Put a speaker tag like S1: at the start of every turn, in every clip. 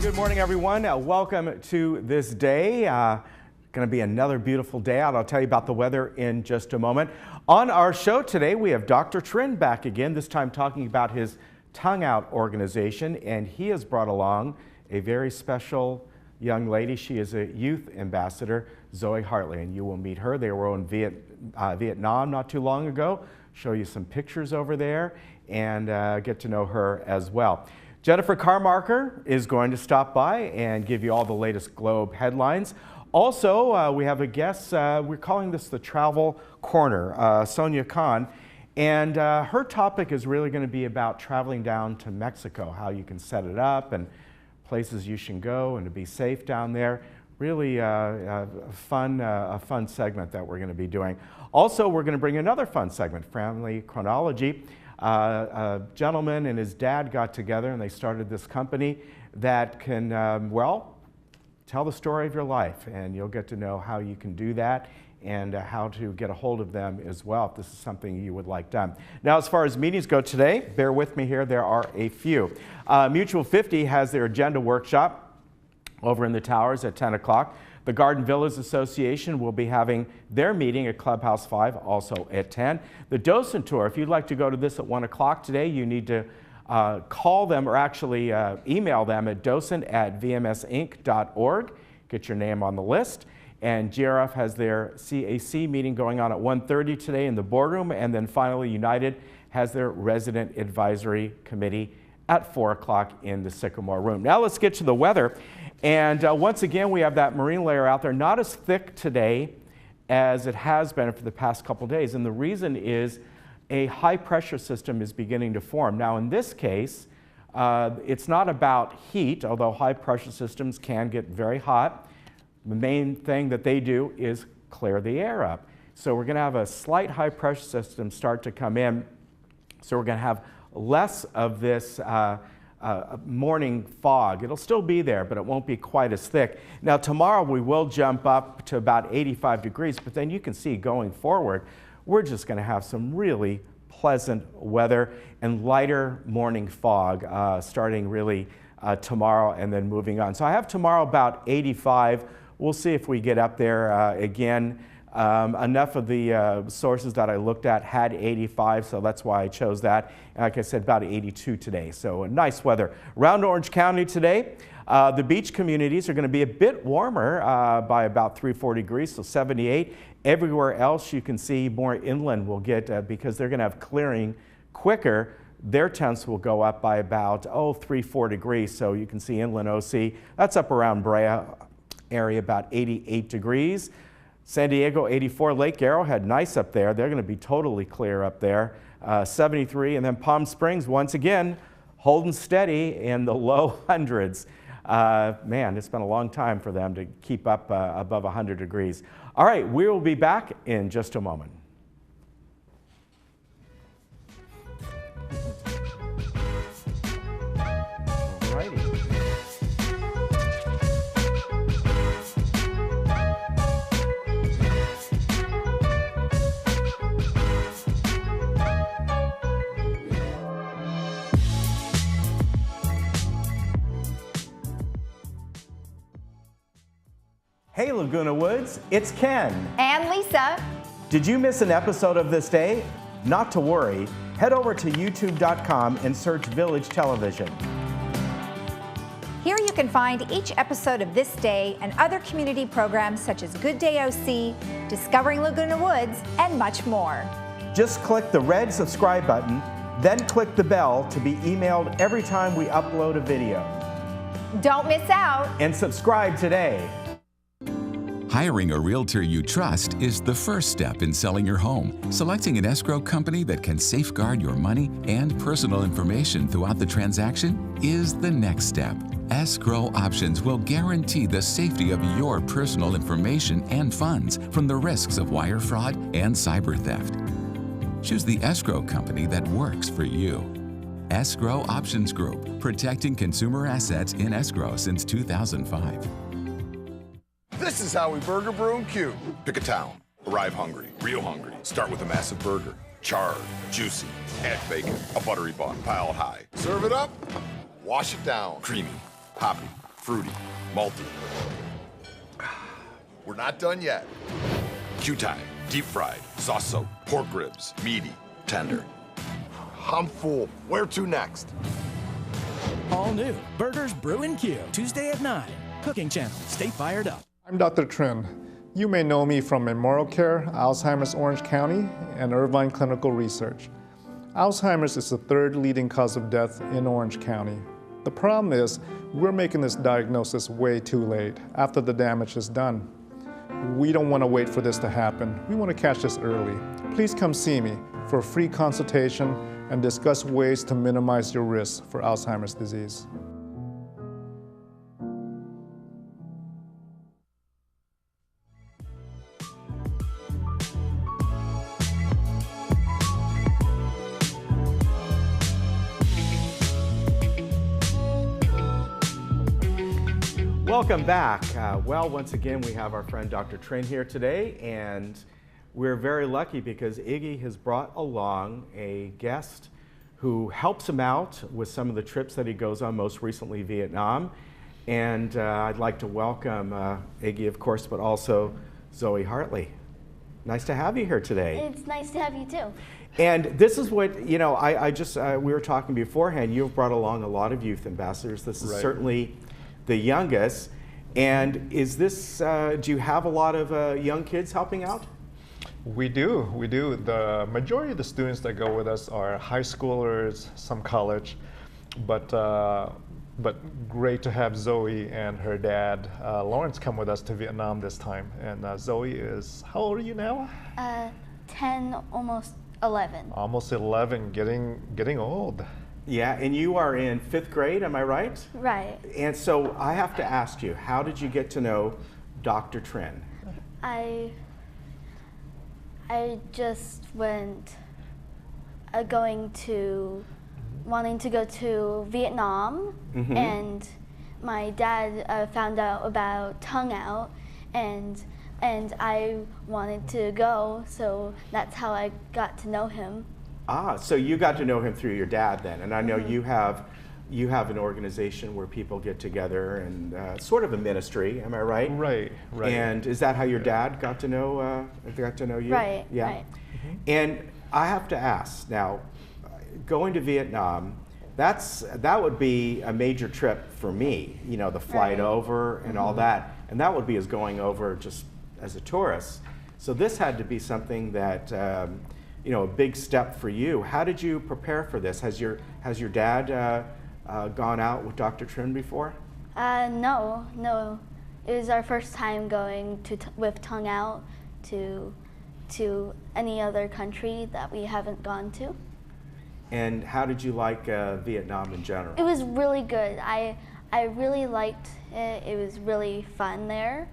S1: Good morning, everyone. Welcome to this day. Going to be another beautiful day out. I'll tell you about the weather in just a moment. On our show today, we have Dr. Trin back again, this time talking about his Tongue Out organization, and he has brought along a very special young lady. She is a youth ambassador, Zoe Hartley, and you will meet her. They were in Vietnam not too long ago. Show you some pictures over there and get to know her as well. Jennifer Carmarker is going to stop by and give you all the latest Globe headlines. Also, we have a guest, we're calling this the Travel Corner, Sonia Khan, and her topic is really going to be about traveling down to Mexico, how you can set it up and places you should go and to be safe down there. Really a fun segment that we're going to be doing. Also, we're going to bring another fun segment, Family Chronology. A gentleman and his dad got together and they started this company that can, well, tell the story of your life, and you'll get to know how you can do that and how to get a hold of them as well if this is something you would like done. Now, as far as meetings go today, bear with me here, there are a few. Mutual 50 has their agenda workshop over in the Towers at 10 o'clock. The Garden Villas Association will be having their meeting at Clubhouse 5, also at 10. The Docent Tour, if you'd like to go to this at 1 o'clock today, you need to call them or actually email them at docent@vmsinc.org. Get your name on the list. And GRF has their CAC meeting going on at 1:30 today in the boardroom. And then finally, United has their Resident Advisory Committee at 4 o'clock in the Sycamore Room. Now let's get to the weather. And once again, we have that marine layer out there, not as thick today as it has been for the past couple days. And the reason is a high pressure system is beginning to form. Now in this case, it's not about heat, although high pressure systems can get very hot. The main thing that they do is clear the air up. So we're going to have a slight high pressure system start to come in. So we're going to have less of this morning fog. It'll still be there, but it won't be quite as thick. Now tomorrow we will jump up to about 85 degrees, but then you can see going forward, we're just going to have some really pleasant weather and lighter morning fog starting really tomorrow and then moving on. So I have tomorrow about 85. We'll see if we get up there again. Enough of the sources that I looked at had 85, so that's why I chose that. And like I said, about 82 today, so nice weather. Around Orange County today, the beach communities are going to be a bit warmer by about 3-4 degrees, so 78. Everywhere else you can see more inland will get, because they're going to have clearing quicker, their temps will go up by about 3-4 degrees. So you can see inland OC, that's up around Brea area, about 88 degrees. San Diego 84, Lake Arrowhead, nice up there. They're going to be totally clear up there, 73. And then Palm Springs, once again, holding steady in the low hundreds. Man, it's been a long time for them to keep up above 100 degrees. All right, we will be back in just a moment. All righty. Hey Laguna Woods, it's Ken.
S2: And Lisa.
S1: Did you miss an episode of This Day? Not to worry. Head over to youtube.com and search Village Television.
S2: Here you can find each episode of This Day and other community programs such as Good Day OC, Discovering Laguna Woods, and much more.
S1: Just click the red subscribe button, then click the bell to be emailed every time we upload a video.
S2: Don't miss out.
S1: And subscribe today.
S3: Hiring a realtor you trust is the first step in selling your home. Selecting an escrow company that can safeguard your money and personal information throughout the transaction is the next step. Escrow Options will guarantee the safety of your personal information and funds from the risks of wire fraud and cyber theft. Choose the escrow company that works for you. Escrow Options Group, protecting consumer assets in escrow since 2005.
S4: This is how we burger, brew, and cue. Pick a town. Arrive hungry, real hungry. Start with a massive burger. Charred, juicy, add bacon, a buttery bun, piled high. Serve it up, wash it down. Creamy, hoppy, fruity, malty. We're not done yet. Q-tie, deep fried, sauce soaked, pork ribs, meaty, tender. I'm full. Where to next?
S5: All new Burgers Brew and Q, Tuesday at 9. Cooking Channel. Stay fired up.
S6: I'm Dr. Trin. You may know me from Memorial Care, Alzheimer's Orange County, and Irvine Clinical Research. Alzheimer's is the third leading cause of death in Orange County. The problem is, we're making this diagnosis way too late, after the damage is done. We don't want to wait for this to happen. We want to catch this early. Please come see me for a free consultation and discuss ways to minimize your risk for Alzheimer's disease.
S1: Welcome back. Well, once again, we have our friend Dr. Trin here today, and we're very lucky because Iggy has brought along a guest who helps him out with some of the trips that he goes on, most recently Vietnam. And I'd like to welcome Iggy, of course, but also Zoe Hartley. Nice to have you here today.
S7: It's nice to have you too.
S1: And this is what, you know, we were talking beforehand, you've brought along a lot of youth ambassadors. This is certainly the youngest. And is this, do you have a lot of young kids helping out?
S6: We do. The majority of the students that go with us are high schoolers, some college, but great to have Zoe and her dad, Lawrence, come with us to Vietnam this time. And Zoe is, how old are you now?
S7: 10, almost 11.
S6: Almost 11, getting old.
S1: Yeah, and you are in 5th grade, am I right?
S7: Right.
S1: And so I have to ask you, how did you get to know Dr. Trin?
S7: I just went wanting to go to Vietnam, and my dad found out about tongue out, and I wanted to go, so that's how I got to know him.
S1: Ah, so you got to know him through your dad then, and I know you have an organization where people get together and sort of a ministry, am I right?
S6: Right.
S1: And is that how your dad got to know you?
S7: Right.
S1: Yeah.
S7: Right.
S1: And I have to ask now, going to Vietnam, that would be a major trip for me. You know, the flight over and all that, and that would be as going over just as a tourist. So this had to be something that. You know, a big step for you. How did you prepare for this? Has your dad gone out with Dr. Trin before?
S7: No. It was our first time going with tongue out to any other country that we haven't gone to.
S1: And how did you like Vietnam in general?
S7: It was really good. I really liked it. It was really fun there.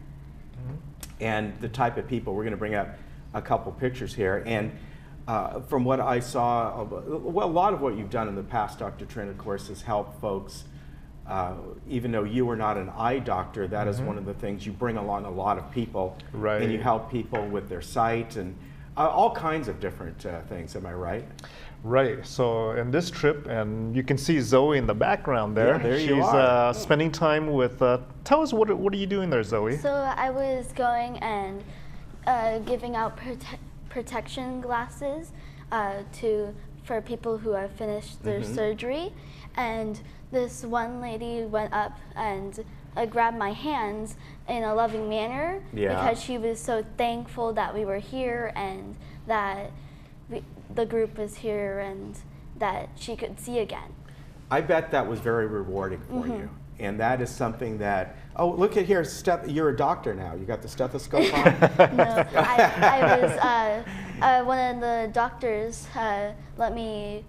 S1: And the type of people, we're going to bring up a couple pictures here. And from what I saw, well, a lot of what you've done in the past, Dr. Trin, of course, has helped folks. Even though you are not an eye doctor, that is one of the things. You bring along a lot of people, and you help people with their sight and all kinds of different things. Am I right?
S6: Right. So in this trip, and you can see Zoe in the background there.
S1: Yeah, there
S6: She's
S1: you are.
S6: spending time with. Tell us what are you doing there, Zoe?
S7: So I was going and giving out protection glasses for people who have finished their surgery, and this one lady went up and grabbed my hands in a loving manner because she was so thankful that we were here and that the group was here and that she could see again.
S1: I bet that was very rewarding for you. And that is something that, oh, look at here, you're a doctor now. You got the stethoscope on?
S7: No, I was, one of the doctors let me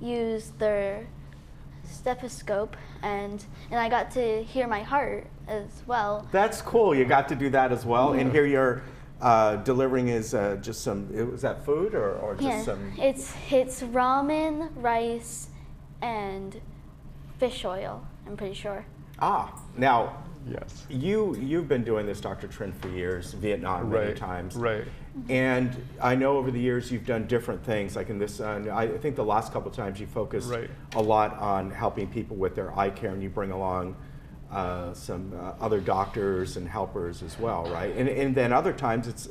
S7: use their stethoscope, and I got to hear my heart as well.
S1: That's cool, you got to do that as well. And here you're delivering is just some, was that food or just some?
S7: It's ramen, rice, and fish oil, I'm pretty sure.
S1: Ah, now,
S6: yes.
S1: You've been doing this, Dr. Trin, for years, Vietnam many times.
S6: Right.
S1: And I know over the years you've done different things, like in this, I think the last couple of times you focused a lot on helping people with their eye care, and you bring along some other doctors and helpers as well, right? And then other times it's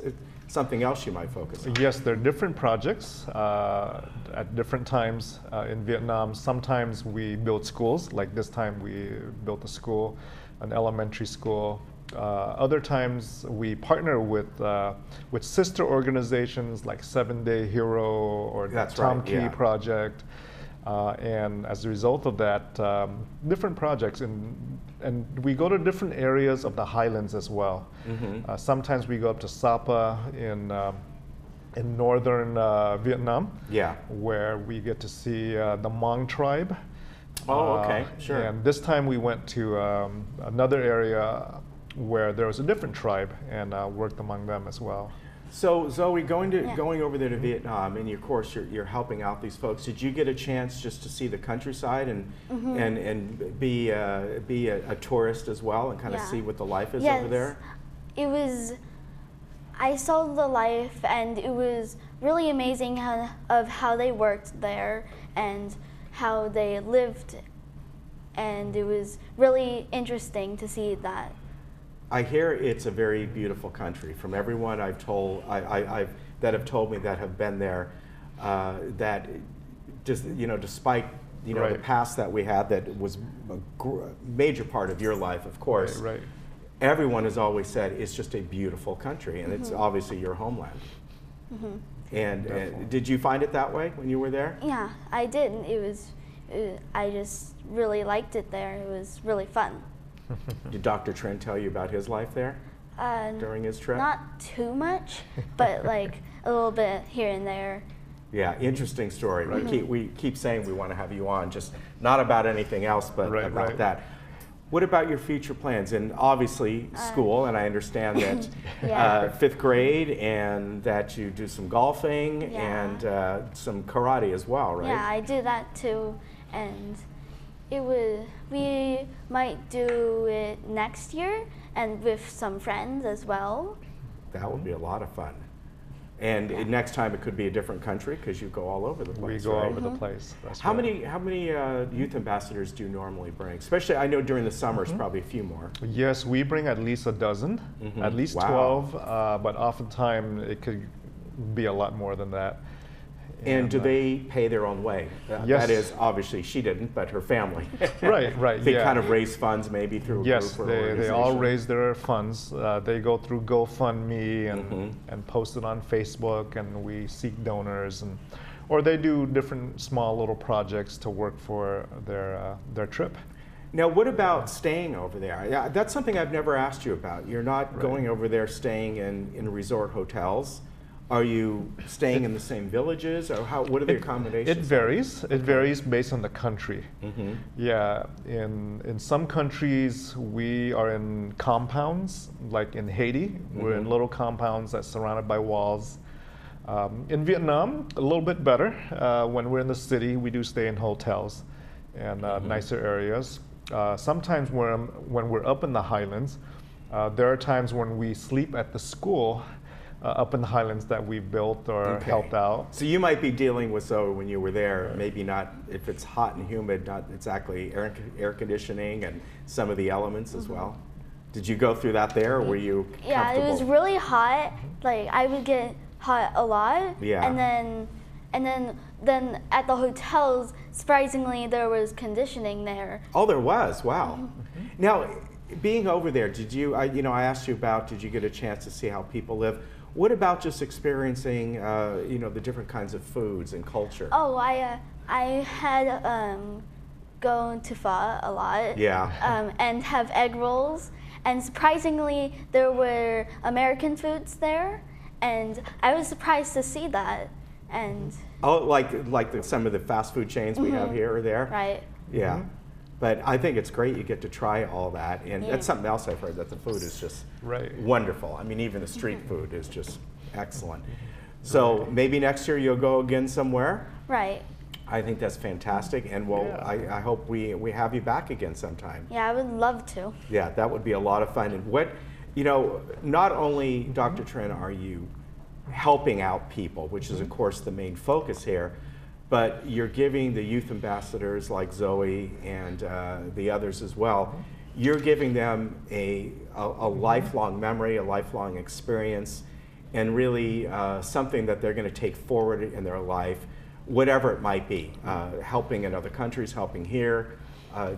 S1: something else you might focus on.
S6: Yes, there are different projects at different times in Vietnam. Sometimes we build schools, like this time we built a school, an elementary school. Other times we partner with sister organizations like 7-Day Hero or the Tom Key Project. And as a result of that, different projects, and we go to different areas of the highlands as well. Sometimes we go up to Sapa in northern Vietnam, where we get to see the Hmong tribe.
S1: Oh, okay, sure.
S6: And this time we went to another area where there was a different tribe and worked among them as well.
S1: So Zoe, going over there to Vietnam, and of course you're helping out these folks. Did you get a chance just to see the countryside and be a tourist as well, and kind of see what the life is over there?
S7: It was. I saw the life, and it was really amazing how they worked there and how they lived, and it was really interesting to see that.
S1: I hear it's a very beautiful country. From everyone I've told, that have told me that have been there, that just despite the past that we had, that was a major part of your life, of course.
S6: Right.
S1: Everyone has always said it's just a beautiful country, and it's obviously your homeland. And did you find it that way when you were there?
S7: Yeah, I did. I just really liked it there. It was really fun.
S1: Did Dr. Trent tell you about his life there during his trip?
S7: Not too much, but like a little bit here and there.
S1: Yeah, interesting story. We keep saying we want to have you on, just not about anything else, but about that. What about your future plans? And obviously school, and I understand that 5th grade, and that you do some golfing and some karate as well, right?
S7: Yeah, I do that too, and we might do it next year and with some friends as well.
S1: That would be a lot of fun. And next time it could be a different country, because you go all over the place.
S6: We go all over the place. That's
S1: how many youth ambassadors do you normally bring? Especially, I know during the summers, probably a few more.
S6: Yes, we bring at least a dozen, at least 12, but oftentimes it could be a lot more than that.
S1: And do they pay their own way?
S6: Yes.
S1: That is, obviously she didn't, but her family.
S6: Right.
S1: They kind of raise funds maybe through a group or organization.
S6: They all raise their funds. They go through GoFundMe and post it on Facebook, and we seek donors, or they do different small little projects to work for their trip.
S1: Now, what about staying over there? Yeah, that's something I've never asked you about. You're not going over there staying in resort hotels. Are you staying in the same villages, or what are the accommodations?
S6: It varies. It varies based on the country. Yeah, in some countries we are in compounds, like in Haiti, we're in little compounds that's surrounded by walls. In Vietnam, a little bit better. When we're in the city, we do stay in hotels and nicer areas. Sometimes when we're up in the highlands, there are times when we sleep at the school up in the highlands that we built or helped out.
S1: So you might be dealing with, when you were there, maybe not, if it's hot and humid, not exactly air conditioning and some of the elements as well. Did you go through that there, or were you comfortable?
S7: Yeah, it was really hot. Like, I would get hot a lot.
S1: Yeah.
S7: And then at the hotels, surprisingly, there was conditioning there.
S1: Oh, there was. Wow. Now, being over there, did you? I asked you about. Did you get a chance to see how people live? What about just experiencing, the different kinds of foods and culture?
S7: Oh, I had gone to pho a lot.
S1: Yeah.
S7: And have egg rolls. And surprisingly, there were American foods there, and I was surprised to see that. And
S1: like some of the fast food chains we have here or there.
S7: Right.
S1: Yeah. But I think it's great you get to try all that, and that's something else I've heard, that the food is just wonderful. I mean, even the street food is just excellent. So maybe next year you'll go again somewhere.
S7: Right.
S1: I think that's fantastic, and I hope we have you back again sometime.
S7: Yeah, I would love to.
S1: Yeah, that would be a lot of fun. And not only, Dr. Trent, are you helping out people, which is of course the main focus here, but you're giving the youth ambassadors like Zoe and the others as well, you're giving them a lifelong memory, a lifelong experience, and really something that they're going to take forward in their life, whatever it might be, helping in other countries, helping here,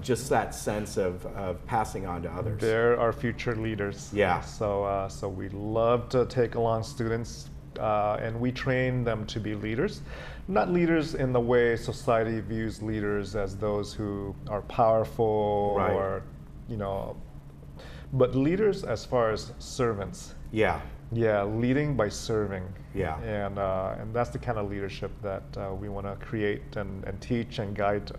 S1: just that sense of passing on to others.
S6: They're our future leaders.
S1: Yeah.
S6: So we love to take along students and we train them to be leaders. Not leaders in the way society views leaders as those who are powerful,
S1: right,
S6: or, you know, but leaders as far as servants.
S1: Yeah.
S6: Yeah, leading by serving.
S1: Yeah.
S6: And that's the kind of leadership that we want to create and teach and guide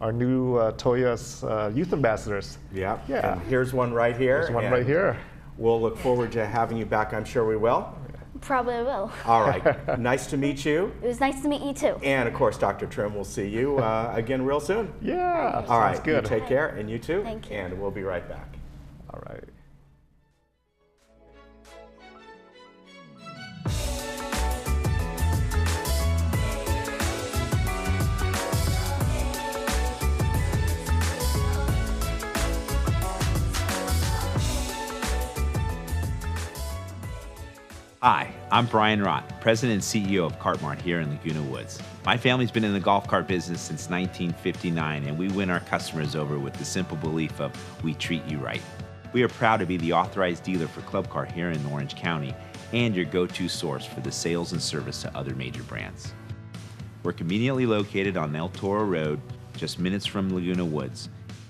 S6: our new Toya's youth ambassadors.
S1: Yeah.
S6: Yeah.
S1: And here's one right here.
S6: There's one right here.
S1: We'll look forward to having you back. I'm sure we will.
S7: Probably will.
S1: All right. Nice to meet you.
S7: It was nice to meet you too.
S1: And of course, Dr. Trim, we'll see you again real soon.
S6: Yeah.
S1: All right.
S6: Sounds good.
S1: You take care, and you too.
S7: Thank you.
S1: And we'll be right back.
S6: All right.
S8: Hi, I'm Brian Rott, President and CEO of Cartmart here in Laguna Woods. My family's been in the golf cart business since 1959, and we win our customers over with the simple belief of we treat you right. We are proud to be the authorized dealer for Club Car here in Orange County and your go-to source for the sales and service to other major brands. We're conveniently located on El Toro Road, just minutes from Laguna Woods.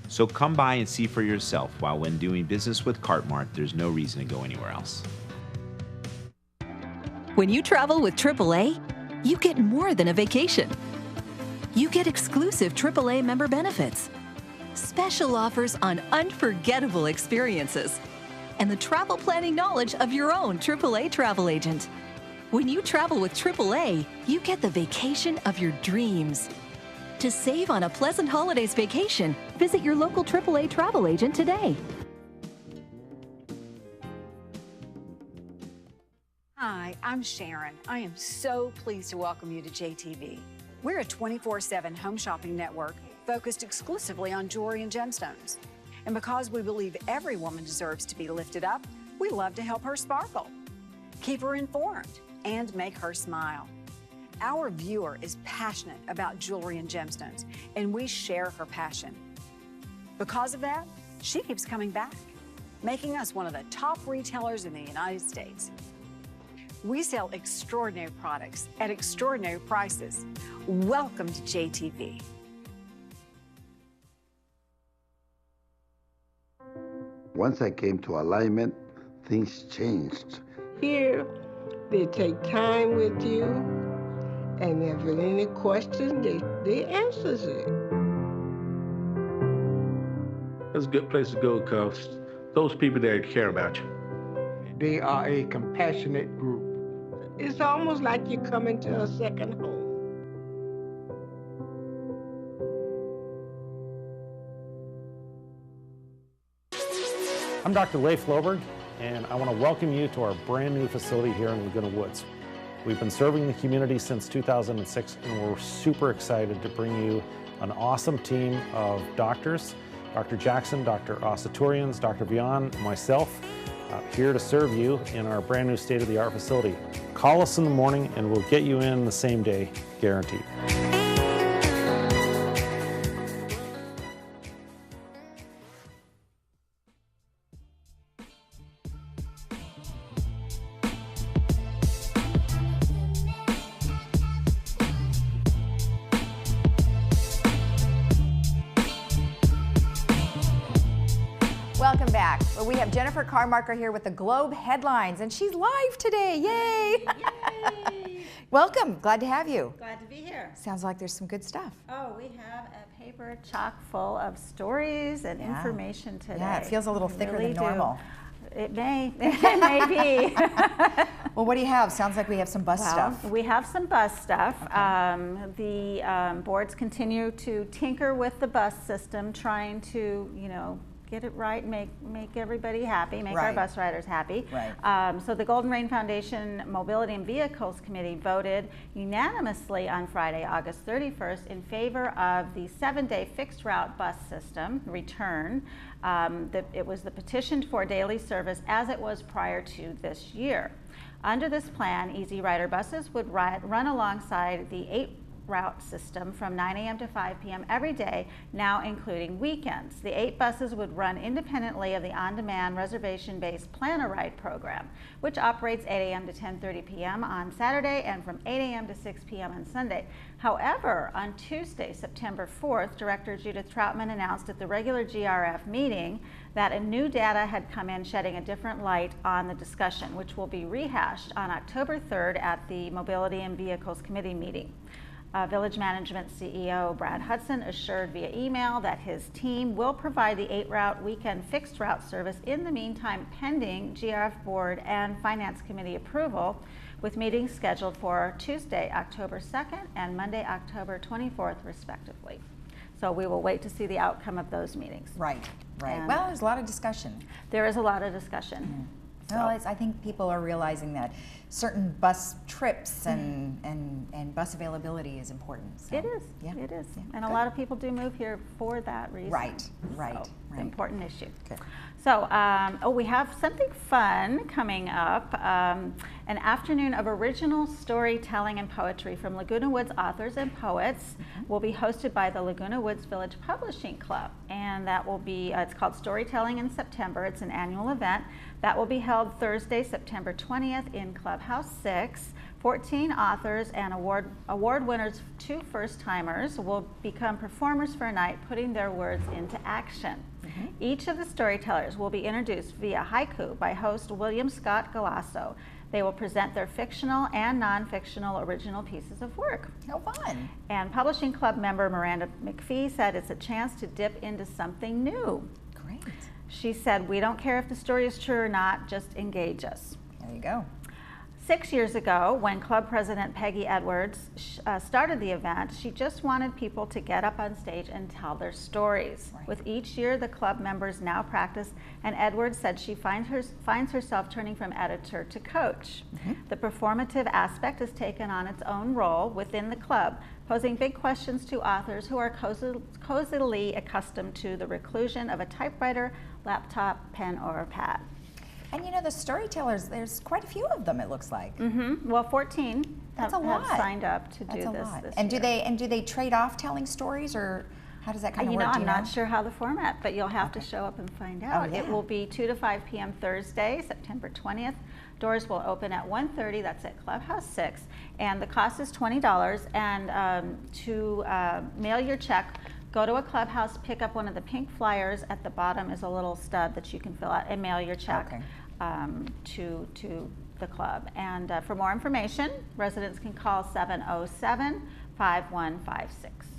S8: So come by and see for yourself, while when doing business with Cartmart, there's no reason to go anywhere else.
S9: When you travel with AAA, you get more than a vacation. You get exclusive AAA member benefits, special offers on unforgettable experiences, and the travel planning knowledge of your own AAA travel agent. When you travel with AAA, you get the vacation of your dreams. To save on a pleasant holidays vacation, visit your local AAA travel agent today.
S10: Hi, I'm Sharon. I am so pleased to welcome you to JTV. We're a 24/7 home shopping network focused exclusively on jewelry and gemstones. And because we believe every woman deserves to be lifted up, we love to help her sparkle, keep her informed, and make her smile. Our viewer is passionate about jewelry and gemstones, and we share her passion. Because of that, she keeps coming back, making us one of the top retailers in the United States. We sell extraordinary products at extraordinary prices. Welcome to JTV.
S11: Once I came to alignment, things changed.
S12: Here, they take time with you, and if there's any questions, they answers it.
S13: It's a good place to go because those people there care about you.
S12: They are a compassionate group. It's almost like you're coming to a second home.
S14: I'm Dr. Leif Loberg, and I want to welcome you to our brand new facility here in Laguna Woods. We've been serving the community since 2006, and we're super excited to bring you an awesome team of doctors, Dr. Jackson, Dr. Asaturians, Dr. Vian, and myself, here to serve you in our brand new state-of-the-art facility. Call us in the morning and we'll get you in the same day, guaranteed.
S2: Welcome back. Well, we have Jennifer Carmarker here with the Globe headlines, and she's live today. Yay!
S15: Yay!
S2: Welcome. Glad to have you.
S15: Glad to be here.
S2: Sounds like there's some good stuff.
S15: Oh, we have a paper chock full of stories and information today.
S2: Yeah, it feels a little thicker than normal.
S15: It may. It may be.
S2: Well, what do you have? Sounds like we have some bus stuff.
S15: We have some bus stuff.
S2: Okay.
S15: The boards continue to tinker with the bus system, trying to, get it right, make everybody happy, make our
S16: Right.
S15: bus riders happy.
S16: Right.
S15: So the Golden Rain Foundation Mobility and Vehicles Committee voted unanimously on Friday, August 31st, in favor of the 7-day fixed route bus system return. It was the petitioned for daily service as it was prior to this year. Under this plan, Easy Rider buses would run alongside the 8-route system from 9 a.m. to 5 p.m. every day, now including weekends. The 8 buses would run independently of the on-demand reservation-based Plan-A-Ride program, which operates 8 a.m. to 10:30 p.m. on Saturday and from 8 a.m. to 6 p.m. on Sunday. However, on Tuesday, September 4th, Director Judith Troutman announced at the regular GRF meeting that a new data had come in shedding a different light on the discussion, which will be rehashed on October 3rd at the Mobility and Vehicles Committee meeting. Village Management CEO Brad Hudson assured via email that his team will provide the 8-route weekend fixed route service in the meantime pending GRF Board and Finance Committee approval, with meetings scheduled for Tuesday, October 2nd and Monday, October 24th, respectively. So we will wait to see the outcome of those meetings.
S16: Right, right.
S15: And
S16: well, there's a lot of discussion.
S15: There is a lot of discussion.
S16: Well, I think people are realizing that certain bus trips and bus availability is important. So,
S15: It is.
S16: Yeah.
S15: It is.
S16: Yeah.
S15: And a
S16: Good.
S15: lot of people do move here for that reason.
S16: Right, right,
S15: So,
S16: right.
S15: It's an important issue.
S16: Good.
S15: So, we have something fun coming up. An afternoon of original storytelling and poetry from Laguna Woods authors and poets will be hosted by the Laguna Woods Village Publishing Club. And that will be, it's called Storytelling in September. It's an annual event. That will be held Thursday, September 20th in Clubhouse 6. 14 authors and award winners, 2 first-timers, will become performers for a night, putting their words into action. Each of the storytellers will be introduced via haiku by host William Scott Galasso. They will present their fictional and non-fictional original pieces of work.
S16: How fun.
S15: And Publishing Club member Miranda McPhee said it's a chance to dip into something new.
S16: Great.
S15: She said, "We don't care if the story is true or not, just engage us."
S16: There you go.
S15: 6 years ago, when Club President Peggy Edwards started the event, she just wanted people to get up on stage and tell their stories.
S16: Right.
S15: With each year, the club members now practice, and Edwards said she finds herself turning from editor to coach. The performative aspect has taken on its own role within the club, posing big questions to authors who are cozily accustomed to the reclusion of a typewriter, laptop, pen, or pad.
S16: And you know, the storytellers, there's quite a few of them, it looks like.
S15: Well, 14
S16: That's
S15: have
S16: a lot.
S15: signed up to
S16: That's
S15: do
S16: a
S15: this
S16: lot.
S15: this
S16: And
S15: year.
S16: do they trade off telling stories, or how does that kind of work?
S15: I'm not sure how the format, but you'll have to show up and find out.
S16: yeah.
S15: It will be 2 to 5 p.m. Thursday, September 20th. Doors will open at 1:30. That's at Clubhouse 6, and the cost is $20. And to mail your check, go to a clubhouse, pick up one of the pink flyers. At the bottom is a little stub that you can fill out and mail your check. To the club. And for more information, residents can call 707-5156.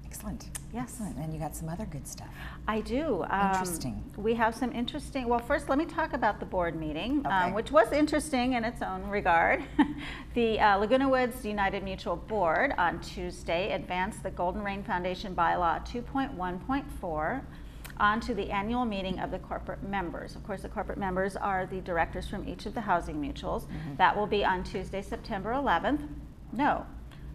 S16: Excellent.
S15: Yes.
S16: Excellent. And you got some other good stuff.
S15: I do.
S16: Interesting.
S15: We have some interesting, well, first let me talk about the board meeting,
S16: Okay.
S15: which was interesting in its own regard. The Laguna Woods United Mutual Board on Tuesday advanced the Golden Rain Foundation Bylaw 2.1.4 onto the annual meeting of the corporate members. Of course, the corporate members are the directors from each of the housing mutuals. That will be on Tuesday, September 11th. No.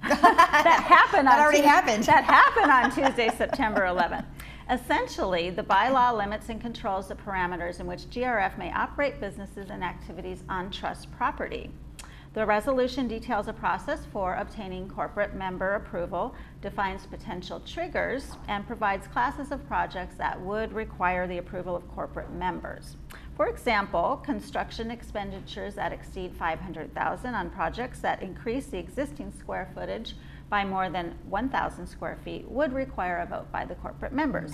S15: That happened.
S16: That already happened.
S15: That happened on Tuesday, September 11th. Essentially, the bylaw limits and controls the parameters in which GRF may operate businesses and activities on trust property. The resolution details a process for obtaining corporate member approval, defines potential triggers, and provides classes of projects that would require the approval of corporate members. For example, construction expenditures that exceed $500,000 on projects that increase the existing square footage by more than 1,000 square feet would require a vote by the corporate members.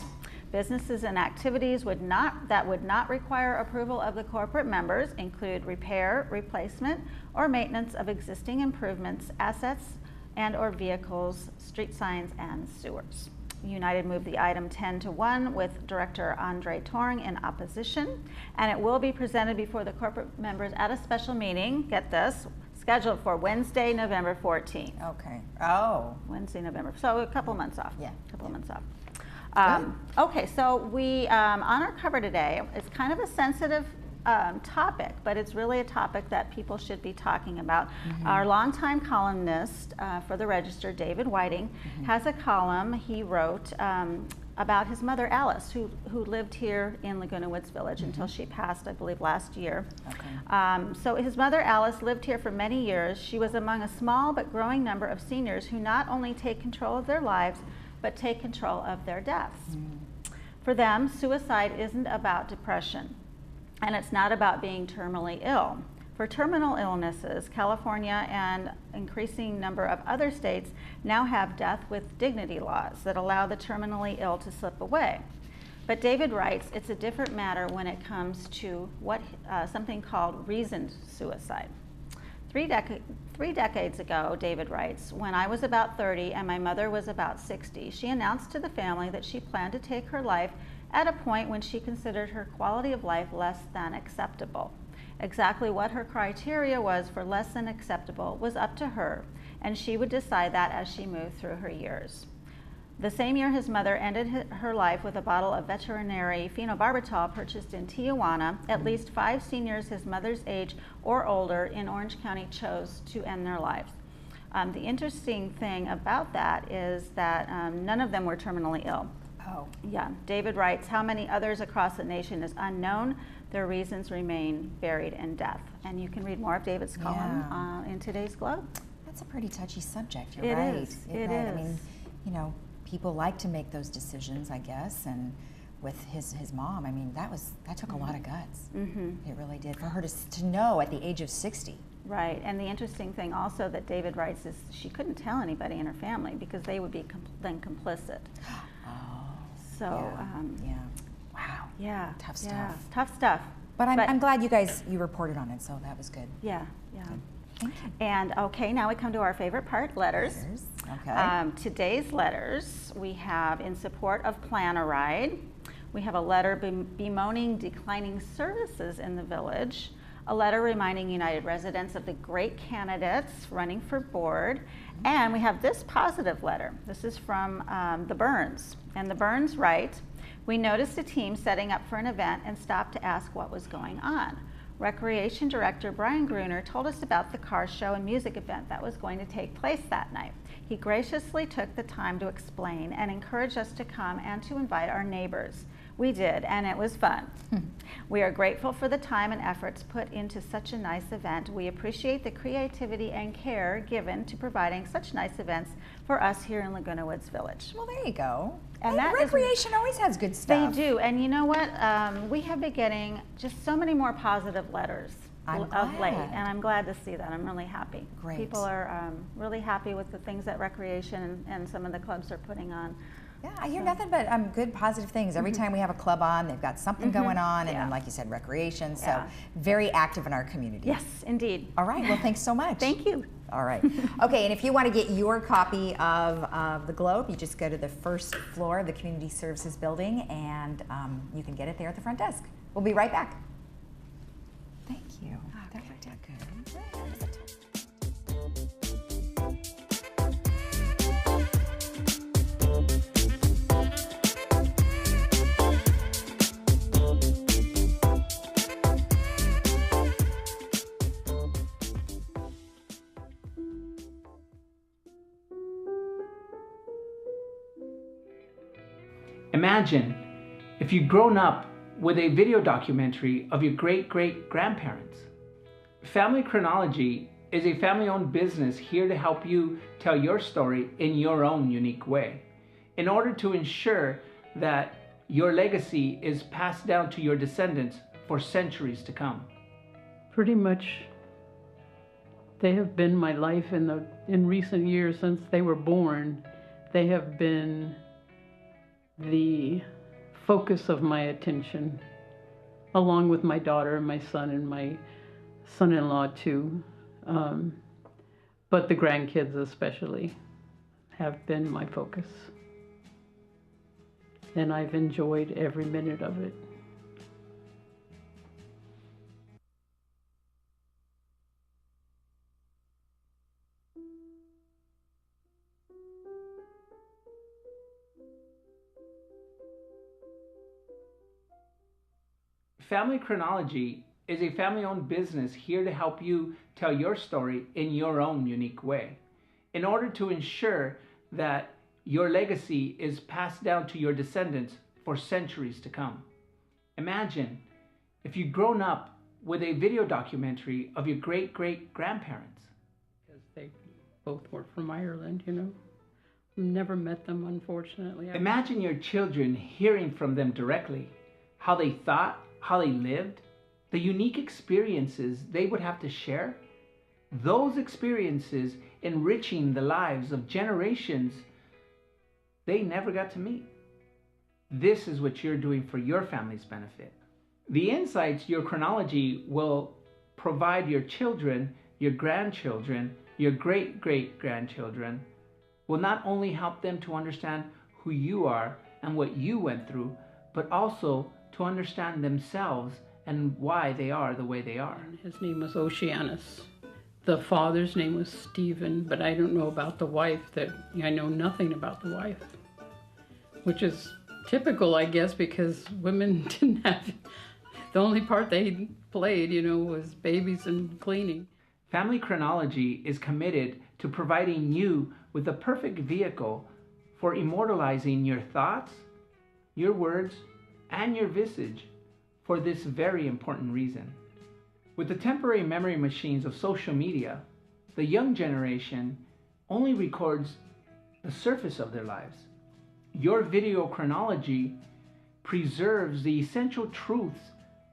S15: Businesses and activities that would not require approval of the corporate members include repair, replacement, or maintenance of existing improvements, assets, and or vehicles, street signs, and sewers. United moved the item 10-1 with Director Andre Toring in opposition, and it will be presented before the corporate members at a special meeting, get this, scheduled for Wednesday, November 14th.
S16: Okay. Oh.
S15: Wednesday, November. So a couple months off.
S16: Yeah.
S15: A couple of months off. Okay, so we, on our cover today, it's kind of a sensitive topic, but it's really a topic that people should be talking about. Our longtime columnist for the Register, David Whiting, has a column he wrote about his mother Alice, who lived here in Laguna Woods Village until she passed, I believe, last year. So his mother Alice lived here for many years. She was among a small but growing number of seniors who not only take control of their lives, but take control of their deaths. For them, suicide isn't about depression, and it's not about being terminally ill. For terminal illnesses, California and increasing number of other states now have death with dignity laws that allow the terminally ill to slip away. But David writes it's a different matter when it comes to something called reasoned suicide. Three decades ago, David writes, when I was about 30 and my mother was about 60, she announced to the family that she planned to take her life at a point when she considered her quality of life less than acceptable. Exactly what her criteria was for less than acceptable was up to her, and she would decide that as she moved through her years. The same year his mother ended her life with a bottle of veterinary phenobarbital purchased in Tijuana, at least 5 seniors his mother's age or older in Orange County chose to end their lives. The interesting thing about that is that none of them were terminally ill.
S16: Oh.
S15: Yeah, David writes, how many others across the nation is unknown. Their reasons remain buried in death. And you can read more of David's column in today's Globe.
S16: That's a pretty touchy subject, you're right.
S15: It is.
S16: I mean, you know, people like to make those decisions, I guess, and with his mom, I mean, that took a lot of guts. It really did, for her to know at the age of 60.
S15: Right, and the interesting thing also that David writes is she couldn't tell anybody in her family because they would be then complicit. So,
S16: wow.
S15: Yeah.
S16: Tough stuff.
S15: Yeah. Tough stuff.
S16: But I'm glad you reported on it, so that was good.
S15: Yeah, yeah.
S16: Good. Thank you.
S15: And okay, now we come to our favorite part, letters.
S16: Okay.
S15: Today's letters we have in support of Plan a Ride. We have a letter bemoaning declining services in the village, a letter reminding United residents of the great candidates running for board, and we have this positive letter. This is from the Burns. And the Burns write, we noticed a team setting up for an event and stopped to ask what was going on. Recreation Director Brian Gruner told us about the car show and music event that was going to take place that night. He graciously took the time to explain and encouraged us to come and to invite our neighbors. We did, and it was fun. We are grateful for the time and efforts put into such a nice event. We appreciate the creativity and care given to providing such nice events for us here in Laguna Woods Village.
S16: Well, there you go.
S15: And that
S16: recreation always has good stuff.
S15: They do, and you know what? We have been getting just so many more positive letters of late, and I'm glad to see that. I'm really happy.
S16: Great.
S15: People are really happy with the things that recreation and some of the clubs are putting on.
S16: Yeah, I hear nothing but good, positive things. Every time we have a club on, they've got something going on, and then, like you said, recreation. So very active in our community.
S15: Yes, indeed.
S16: All right, well, thanks so much.
S15: Thank you.
S16: All right. Okay, and if you want to get your copy of the Globe, you just go to the first floor of the Community Services Building, and you can get it there at the front desk. We'll be right back. Thank you. That worked out good.
S17: Imagine if you'd grown up with a video documentary of your great-great-grandparents. Family Chronology is a family-owned business here to help you tell your story in your own unique way, in order to ensure that your legacy is passed down to your descendants for centuries to come.
S18: Pretty much, they have been my life in recent years since they were born. They have been the focus of my attention, along with my daughter and my son and my son-in-law too. But the grandkids especially have been my focus. And I've enjoyed every minute of it.
S17: Family Chronology is a family-owned business here to help you tell your story in your own unique way, in order to ensure that your legacy is passed down to your descendants for centuries to come. Imagine if you'd grown up with a video documentary of your great-great-grandparents.
S18: Because they both were from Ireland, you know. Never met them, unfortunately.
S17: Imagine your children hearing from them directly, how they thought, how they lived, the unique experiences they would have to share. Those experiences enriching the lives of generations they never got to meet. This is what you're doing for your family's benefit. The insights your chronology will provide your children, your grandchildren, your great-great-grandchildren will not only help them to understand who you are and what you went through, but also to understand themselves and why they are the way they are.
S18: His name was Oceanus. The father's name was Stephen, but I don't know about the wife. I know nothing about the wife, which is typical, I guess, because women didn't have, the only part they played, you know, was babies and cleaning.
S17: Family Chronology is committed to providing you with the perfect vehicle for immortalizing your thoughts, your words, and your visage for this very important reason. With the temporary memory machines of social media, the young generation only records the surface of their lives. Your video chronology preserves the essential truths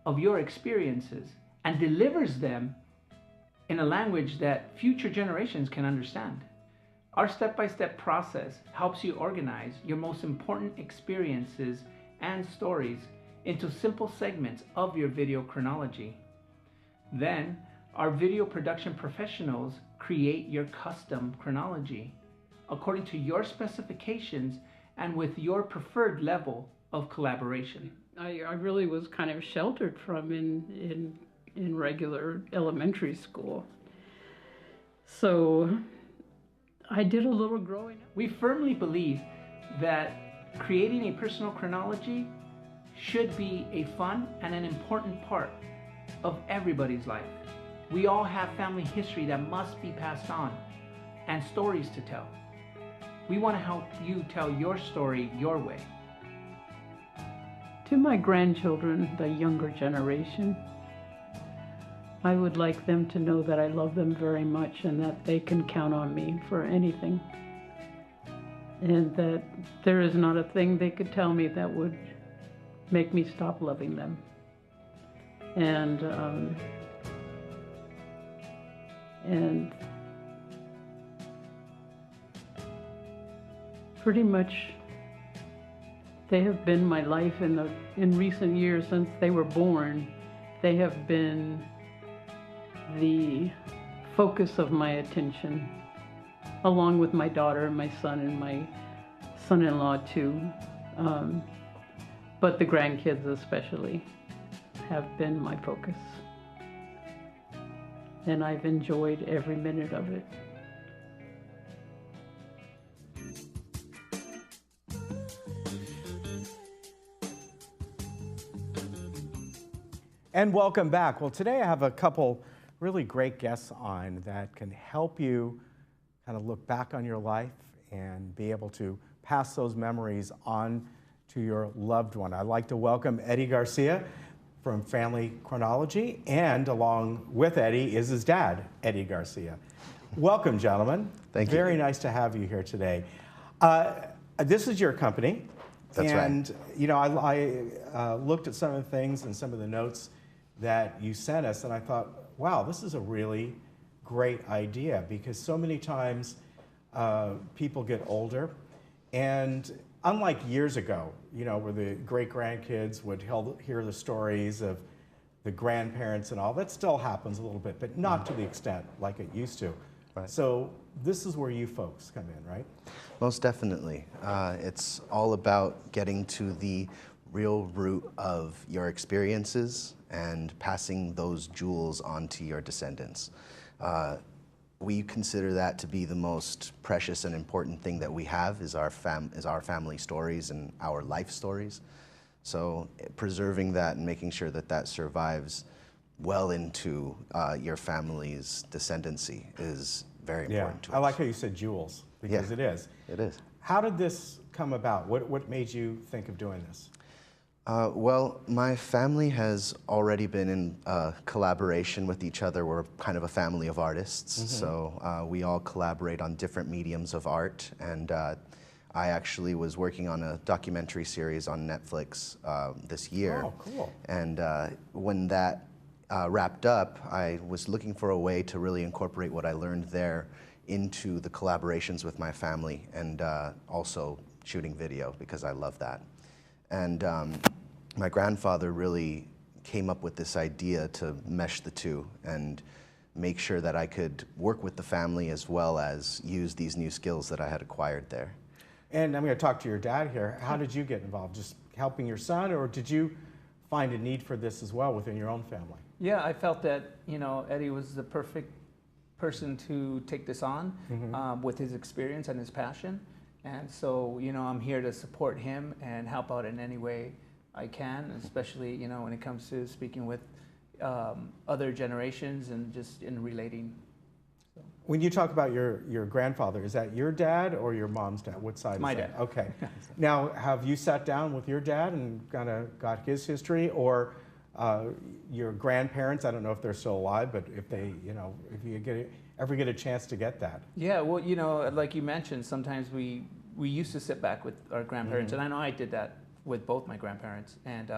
S17: of your experiences and delivers them in a language that future generations can understand. Our step-by-step process helps you organize your most important experiences and stories into simple segments of your video chronology. Then, our video production professionals create your custom chronology according to your specifications and with your preferred level of collaboration.
S18: I really was kind of sheltered from in regular elementary school. So I did a little growing up.
S17: We firmly believe that creating a personal chronology should be a fun and an important part of everybody's life. We all have family history that must be passed on and stories to tell. We want to help you tell your story your way.
S18: To my grandchildren, the younger generation, I would like them to know that I love them very much and that they can count on me for anything. And that there is not a thing they could tell me that would make me stop loving them. And pretty much they have been my life in recent years since they were born. They have been the focus of my attention, along with my daughter and my son and my son-in-law too. But the grandkids especially have been my focus. And I've enjoyed every minute of it.
S1: And welcome back. Well, today I have a couple really great guests on that can help you kind of look back on your life and be able to pass those memories on to your loved one. I'd like to welcome Eddie Garcia from Family Chronology, and along with Eddie is his dad, Eddie Garcia. Welcome, gentlemen.
S19: Thank you.
S1: Very nice to have you here today. This is your company.
S19: That's right.
S1: And, you know, I looked at some of the things and some of the notes that you sent us, and I thought, wow, this is a really great idea, because so many times people get older, and unlike years ago, you know, where the great-grandkids would hear the stories of the grandparents and all, that still happens a little bit, but not to the extent like it used to.
S19: Right.
S1: So this is where you folks come in, right?
S19: Most definitely. It's all about getting to the real root of your experiences and passing those jewels on to your descendants. We consider that to be the most precious and important thing that we have is our family stories and our life stories. So preserving that and making sure that that survives well into your family's descendancy is very important to us.
S1: I like how you said jewels, because it is.
S19: It is.
S1: How did this come about? What made you think of doing this?
S19: Well, my family has already been in collaboration with each other. We're kind of a family of artists, so we all collaborate on different mediums of art. And I actually was working on a documentary series on Netflix this year.
S1: Oh, cool.
S19: And when that wrapped up, I was looking for a way to really incorporate what I learned there into the collaborations with my family, and also shooting video, because I love that. And my grandfather really came up with this idea to mesh the two and make sure that I could work with the family as well as use these new skills that I had acquired there.
S1: And I'm going to talk to your dad here. How did you get involved? Just helping your son, or did you find a need for this as well within your own family?
S17: Yeah, I felt that, you know, Eddie was the perfect person to take this on with his experience and his passion. And so, you know, I'm here to support him and help out in any way I can, especially, you know, when it comes to speaking with other generations and just in relating. So.
S1: When you talk about your grandfather, is that your dad or your mom's dad? What side?
S17: My
S1: is that?
S17: dad.
S1: Okay. Now, have you sat down with your dad and kind of got his history, or your grandparents? I don't know if they're still alive, but if they, you know, if you ever get a chance to get that.
S17: Yeah, well, you know, like you mentioned, sometimes we used to sit back with our grandparents, and I know I did that with both my grandparents. And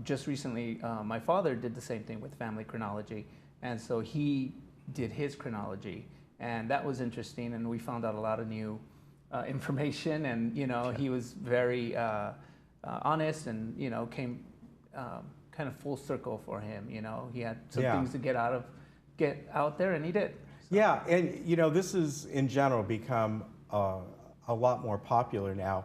S17: just recently, my father did the same thing with family chronology, and so he did his chronology, and that was interesting, and we found out a lot of new information, and, you know, he was very honest, and, you know, came kind of full circle for him. You know, he had some things to get out there, and he did. So.
S1: Yeah, and, you know, this has in general become a lot more popular now,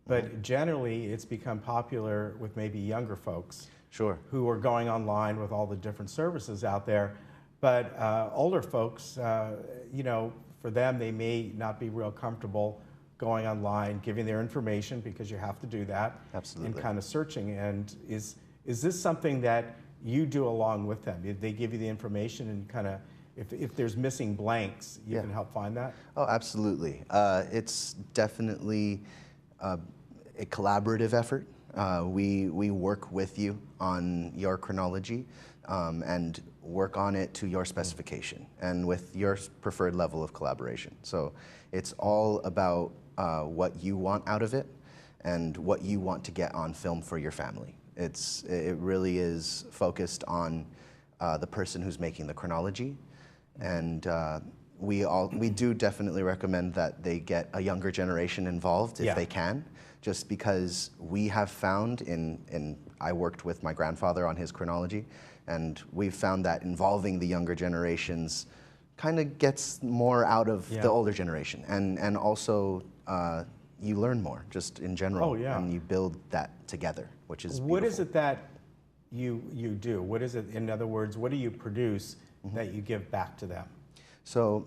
S1: but generally it's become popular with maybe younger folks.
S19: Sure.
S1: Who are going online with all the different services out there. But older folks, you know, for them, they may not be real comfortable going online, giving their information, because you have to do that.
S19: Absolutely.
S1: And kind of searching. And is this something that you do along with them? They give you the information, and kind of, if there's missing blanks, you can help find that?
S19: Oh, absolutely. It's definitely a collaborative effort. We work with you on your chronology and work on it to your specification and with your preferred level of collaboration. So it's all about what you want out of it and what you want to get on film for your family. It really is focused on the person who's making the chronology, and we do definitely recommend that they get a younger generation involved if they can, just because we have found I worked with my grandfather on his chronology, and we've found that involving the younger generations kind of gets more out of the older generation, and also you learn more just in general, and you build that together, which is beautiful.
S1: What is it that you do? What is it, in other words, what do you produce that you give back to them?
S19: So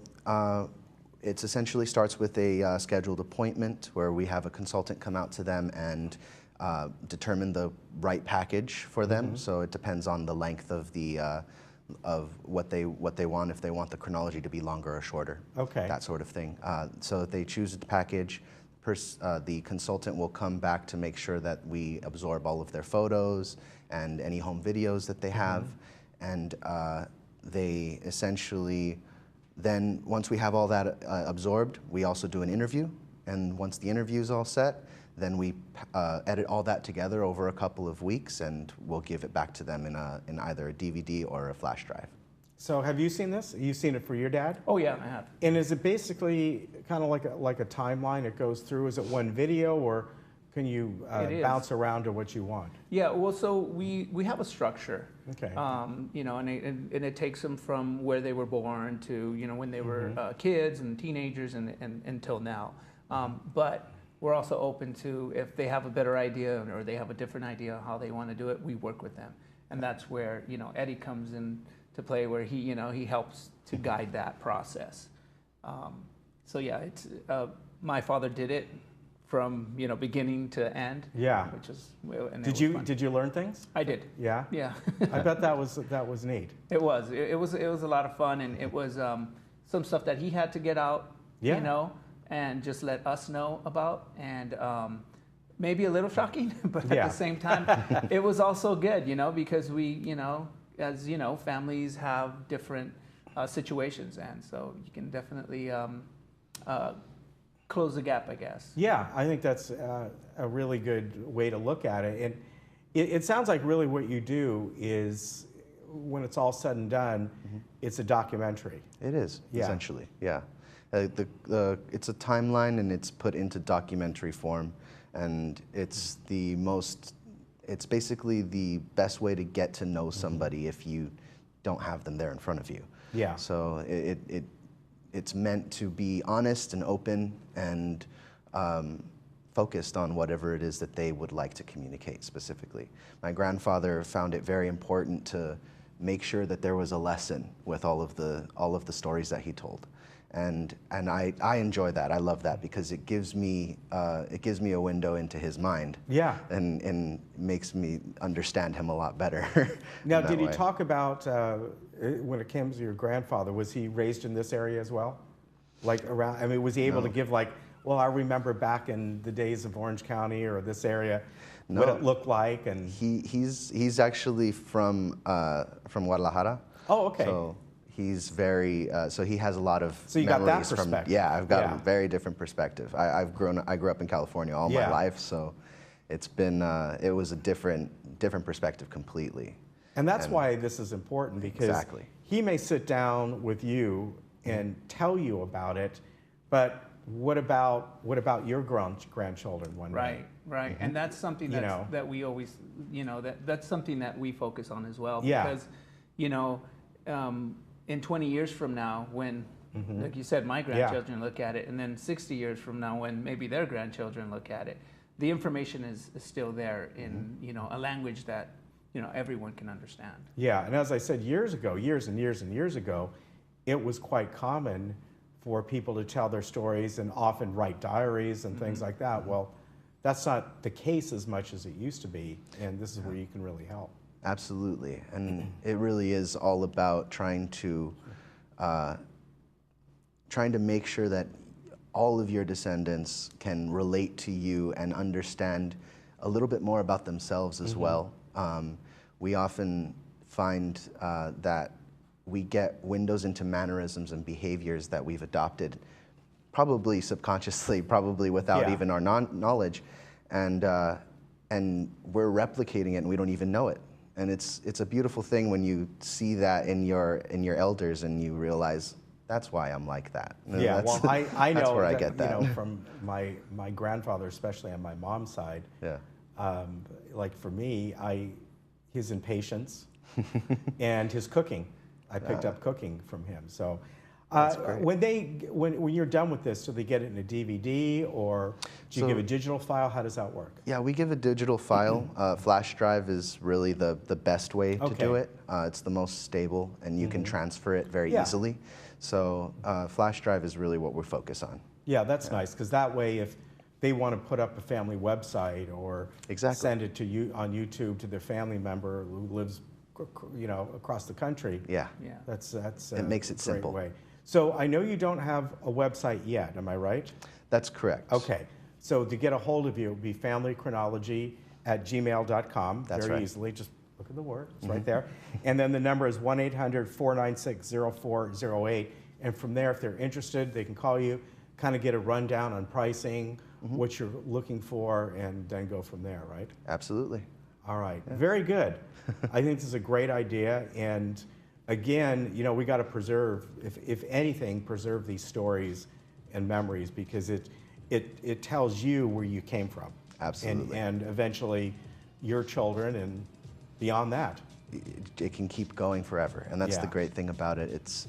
S19: it essentially starts with a scheduled appointment where we have a consultant come out to them and determine the right package for them. So it depends on the length of the of what they want, if they want the chronology to be longer or shorter, that sort of thing. So if they choose the package, the consultant will come back to make sure that we absorb all of their photos and any home videos that they have, and they essentially then, once we have all that absorbed, we also do an interview, and once the interview is all set, then we edit all that together over a couple of weeks, and we'll give it back to them in either a DVD or a flash drive.
S1: So have you seen this? You've seen it for your dad?
S17: Oh yeah, I have.
S1: And is it basically kind of like a timeline it goes through? Is it one video, or can you bounce around to what you want?
S17: Yeah, well, so we have a structure.
S1: Okay.
S17: You know, and it takes them from where they were born to, you know, when they were kids and teenagers and until now. But we're also open to, if they have a better idea or they have a different idea how they want to do it, we work with them. And that's where, you know, Eddie comes in to play, where he, you know, he helps to guide that process. So yeah, it's my father did it from beginning to end.
S1: Yeah.
S17: Which is
S1: Did you learn things?
S17: I did.
S1: Yeah.
S17: Yeah.
S1: I bet that was neat.
S17: It was. It was a lot of fun, and it was some stuff that he had to get out.
S1: Yeah.
S17: And just let us know about, and maybe a little shocking, but at the same time, it was also good, because we, as families have different situations, and so you can definitely close the gap, I guess.
S1: Yeah, I think that's a really good way to look at it. And it sounds like really what you do is, when it's all said and done, it's a documentary.
S19: It is, essentially, yeah. It's a timeline, and it's put into documentary form, and it's basically the best way to get to know somebody if you don't have them there in front of you.
S1: Yeah.
S19: So it's meant to be honest and open and focused on whatever it is that they would like to communicate specifically. My grandfather found it very important to make sure that there was a lesson with all of the stories that he told. And I enjoy that. I love that, because it gives me a window into his mind.
S1: Yeah.
S19: And makes me understand him a lot better.
S1: Now, did he talk about when it came to your grandfather? Was he raised in this area as well? Like around? I mean, was he able to give well, I remember back in the days of Orange County or this area, what it looked like? And
S19: he's actually from Guadalajara.
S1: Oh, okay.
S19: So he's very, so he has a lot of
S1: So you got that perspective.
S19: Yeah, I've got a very different perspective. I grew up in California all my life, so it's been, it was a different perspective completely.
S1: And that's why this is important, because he may sit down with you and tell you about it, but what about your grandchildren one day?
S17: Right. And that's something that we always, that's something that we focus on as well.
S1: Yeah.
S17: Because, in 20 years from now, when, like you said, my grandchildren look at it, and then 60 years from now, when maybe their grandchildren look at it, the information is still there in, a language that, everyone can understand.
S1: Yeah, and as I said, years and years ago, it was quite common for people to tell their stories and often write diaries and things like that. Well, that's not the case as much as it used to be, and this is where you can really help.
S19: Absolutely, and it really is all about trying to make sure that all of your descendants can relate to you and understand a little bit more about themselves as well. We often find that we get windows into mannerisms and behaviors that we've adopted, probably subconsciously, probably without even our knowledge, and we're replicating it and we don't even know it. And it's a beautiful thing when you see that in your elders and you realize that's why I'm like that.
S1: Yeah, well, I know
S19: that's where I get that.
S1: From my grandfather, especially on my mom's side.
S19: Yeah.
S1: Like for me, his impatience and his cooking. I picked up cooking from him. So when you're done with this, do they get it in a DVD, or do you give a digital file? How does that work?
S19: Yeah, we give a digital file. Flash drive is really the best way to do it. It's the most stable, and you can transfer it very easily. So flash drive is really what we focus on.
S1: Yeah, that's nice, because that way, if they want to put up a family website or send it to you on YouTube to their family member who lives, across the country.
S19: Yeah.
S1: That's
S19: it makes it
S1: great
S19: simple.
S1: Way. So I know you don't have a website yet. Am I right?
S19: That's correct.
S1: Okay. So to get a hold of you, it would be familychronology@gmail.com.
S19: That's
S1: very
S19: right.
S1: easily. Just look at the word. It's right there. And then the number is 1-800-496-0408. And from there, if they're interested, they can call you, kind of get a rundown on pricing, what you're looking for, and then go from there, right?
S19: Absolutely.
S1: All right. Yeah. Very good. I think this is a great idea. And again, we got to preserve, if anything, preserve these stories and memories, because it tells you where you came from.
S19: Absolutely.
S1: And eventually your children and beyond that.
S19: It can keep going forever. And that's the great thing about it.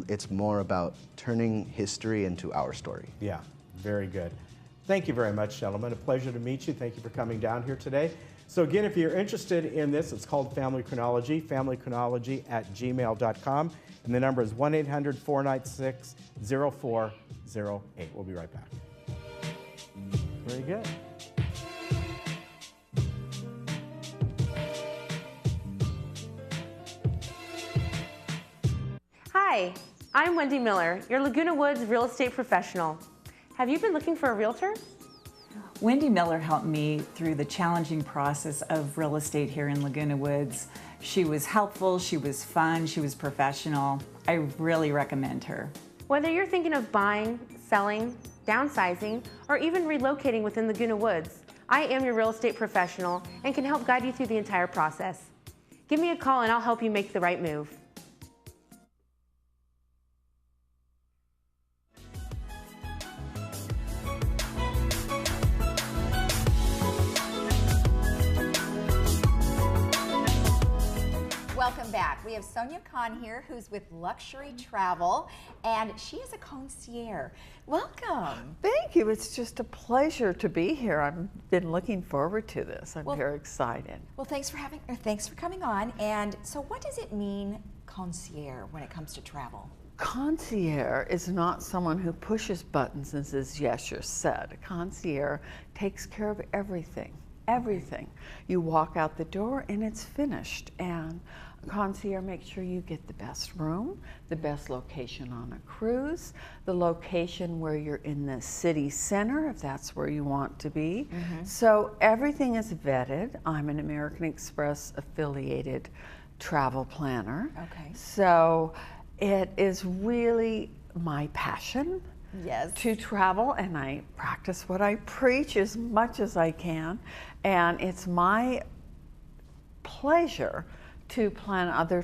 S19: It's more about turning history into our story.
S1: Yeah, very good. Thank you very much, gentlemen. A pleasure to meet you. Thank you for coming down here today. So again, if you're interested in this, it's called Family Chronology, familychronology@gmail.com. And the number is 1-800-496-0408. We'll be right back. Very good.
S20: Hi, I'm Wendy Miller, your Laguna Woods real estate professional. Have you been looking for a realtor?
S21: Wendy Miller helped me through the challenging process of real estate here in Laguna Woods. She was helpful, she was fun, she was professional. I really recommend her.
S20: Whether you're thinking of buying, selling, downsizing, or even relocating within Laguna Woods, I am your real estate professional and can help guide you through the entire process. Give me a call and I'll help you make the right move.
S16: Welcome back. We have Sonia Khan here, who's with Luxury Travel, and she is a concierge. Welcome.
S22: Thank you. It's just a pleasure to be here. I've been looking forward to this. I'm very excited.
S16: Well, thanks for coming on. And so, what does it mean, concierge, when it comes to travel?
S22: Concierge is not someone who pushes buttons and says, yes, you're set. A concierge takes care of everything. Everything. You walk out the door and it's finished. And a concierge makes sure you get the best room, the best location on a cruise, the location where you're in the city center, if that's where you want to be. So everything is vetted. I'm an American Express affiliated travel planner.
S16: Okay.
S22: So it is really my passion.
S16: Yes.
S22: To travel, and I practice what I preach as much as I can, and it's my pleasure to plan other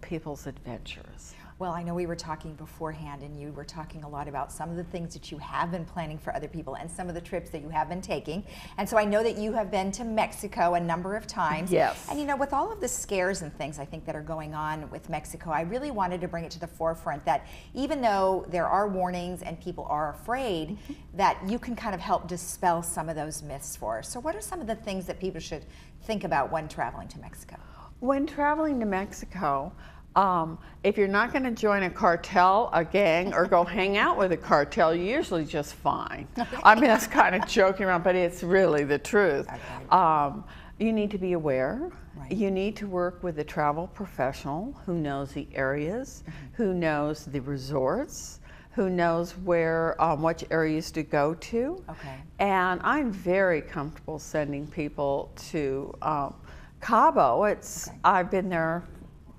S22: people's adventures.
S16: Well, I know we were talking beforehand, and you were talking a lot about some of the things that you have been planning for other people and some of the trips that you have been taking. And so I know that you have been to Mexico a number of times.
S22: Yes.
S16: And you know, with all of the scares and things I think that are going on with Mexico, I really wanted to bring it to the forefront that even though there are warnings and people are afraid, that you can kind of help dispel some of those myths for us. So what are some of the things that people should think about when traveling to Mexico?
S22: When traveling to Mexico, if you're not going to join a cartel, a gang, or go hang out with a cartel, you're usually just fine. I mean, that's kind of joking around, but it's really the truth. Okay. You need to be aware. Right. You need to work with a travel professional who knows the areas, who knows the resorts, who knows where, which areas to go to. Okay. And I'm very comfortable sending people to Cabo. I've been there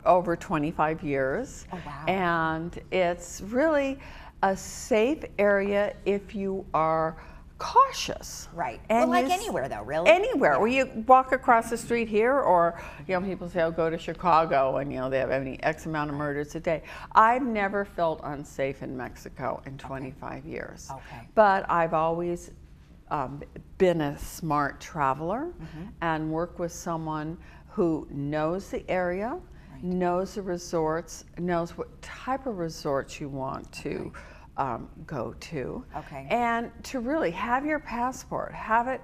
S22: over 25 years. Oh, wow. And it's really a safe area if you are cautious.
S16: Right. And well, like anywhere though, really?
S22: Anywhere. Yeah. Well, you walk across the street here, or people say, oh, go to Chicago, and they have any X amount of murders a day. I've never felt unsafe in Mexico in 25 years. Okay. But I've always been a smart traveler and worked with someone who knows the area, knows the resorts, knows what type of resorts you want to go to. Okay. And to really have your passport, have it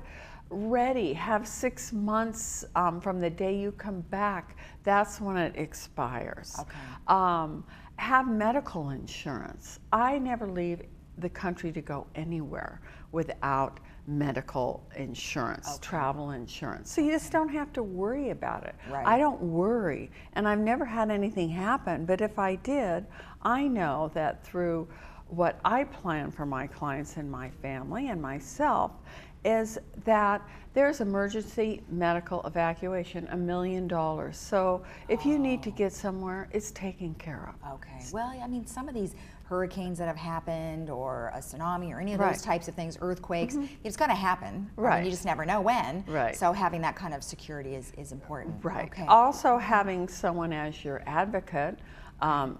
S22: ready, have 6 months from the day you come back, that's when it expires. Okay. Have medical insurance. I never leave the country to go anywhere without medical insurance, travel insurance. So you just don't have to worry about it. Right. I don't worry, and I've never had anything happen, but if I did, I know that through what I plan for my clients and my family and myself is that there's emergency medical evacuation, $1 million. So if you need to get somewhere, it's taken care of.
S16: Okay. Well, I mean, some of these hurricanes that have happened, or a tsunami, or any of those types of things, earthquakes, it's going to happen. Right. I mean, you just never know when. Right. So having that kind of security is important.
S22: Right. Okay. Also having someone as your advocate,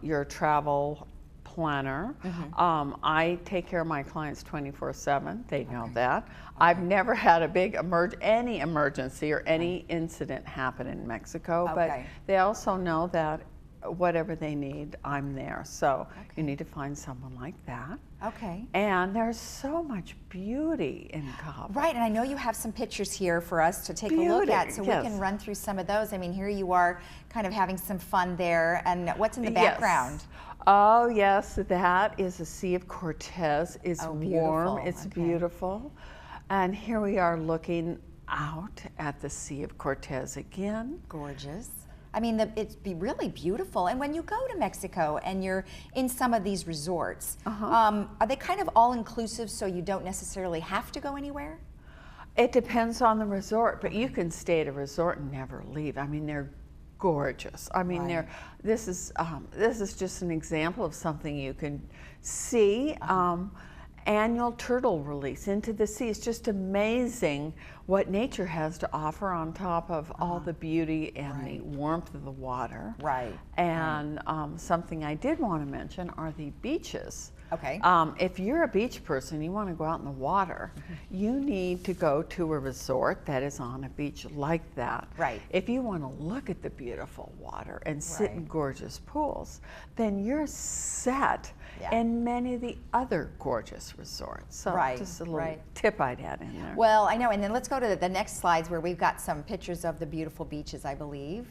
S22: your travel planner. I take care of my clients 24/7. They know that. I've never had a any emergency or any incident happen in Mexico, but they also know that whatever they need, I'm there. So you need to find someone like that.
S16: Okay.
S22: And there's so much beauty in Cabo.
S16: Right, and I know you have some pictures here for us to take a look at, so we can run through some of those. I mean, here you are kind of having some fun there, and what's in the background?
S22: Oh, yes, that is the Sea of Cortez. It's warm, it's beautiful. And here we are looking out at the Sea of Cortez again.
S16: Gorgeous. I mean, it's really beautiful. And when you go to Mexico and you're in some of these resorts, are they kind of all-inclusive so you don't necessarily have to go anywhere?
S22: It depends on the resort, but you can stay at a resort and never leave. I mean, they're gorgeous. I mean, this is just an example of something you can see. Annual turtle release into the sea. It's just amazing what nature has to offer on top of all the beauty and the warmth of the water.
S16: Right.
S22: And something I did want to mention are the beaches.
S16: Okay.
S22: If you're a beach person, you want to go out in the water, you need to go to a resort that is on a beach like that.
S16: Right.
S22: If you want to look at the beautiful water and sit in gorgeous pools, then you're set in many of the other gorgeous resorts. So just a little tip I'd add in there.
S16: Well, I know, and then let's go to the next slides where we've got some pictures of the beautiful beaches, I believe.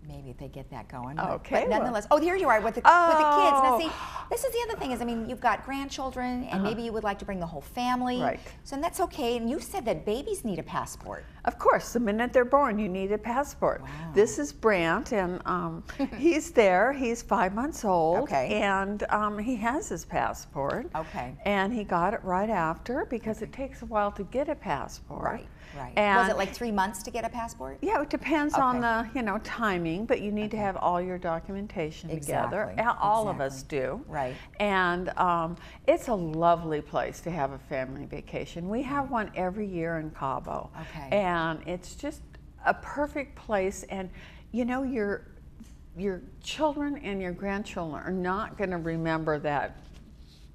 S16: Maybe if they get that going.
S22: Okay.
S16: But nonetheless, oh, here you are with the kids. Now, see, this is the other thing is, I mean, you've got grandchildren, and maybe you would like to bring the whole family.
S22: Right.
S16: So that's okay. And you said that babies need a passport.
S22: Of course, the minute they're born, you need a passport. Wow. This is Brant, and he's there. He's 5 months old.
S16: Okay.
S22: And he has his passport.
S16: Okay.
S22: And he got it right after because it takes a while to get a passport.
S16: Right. Right.
S22: And
S16: was it like 3 months to get a passport?
S22: Yeah, it depends on the timing, but you need to have all your documentation together. All of us do.
S16: Right.
S22: And it's a lovely place to have a family vacation. We have one every year in Cabo.
S16: Okay.
S22: And it's just a perfect place, and you know, your children and your grandchildren are not going to remember that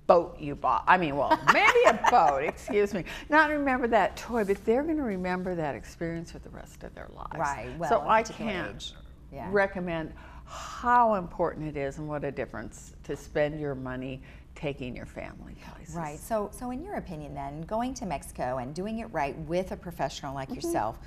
S22: boat you bought. I mean, well, maybe a boat, excuse me. Not remember that toy, but they're going to remember that experience for the rest of their lives.
S16: Right. Well,
S22: so I can't recommend how important it is and what a difference to spend your money taking your family places.
S16: Right. So in your opinion then, going to Mexico and doing it right with a professional like yourself,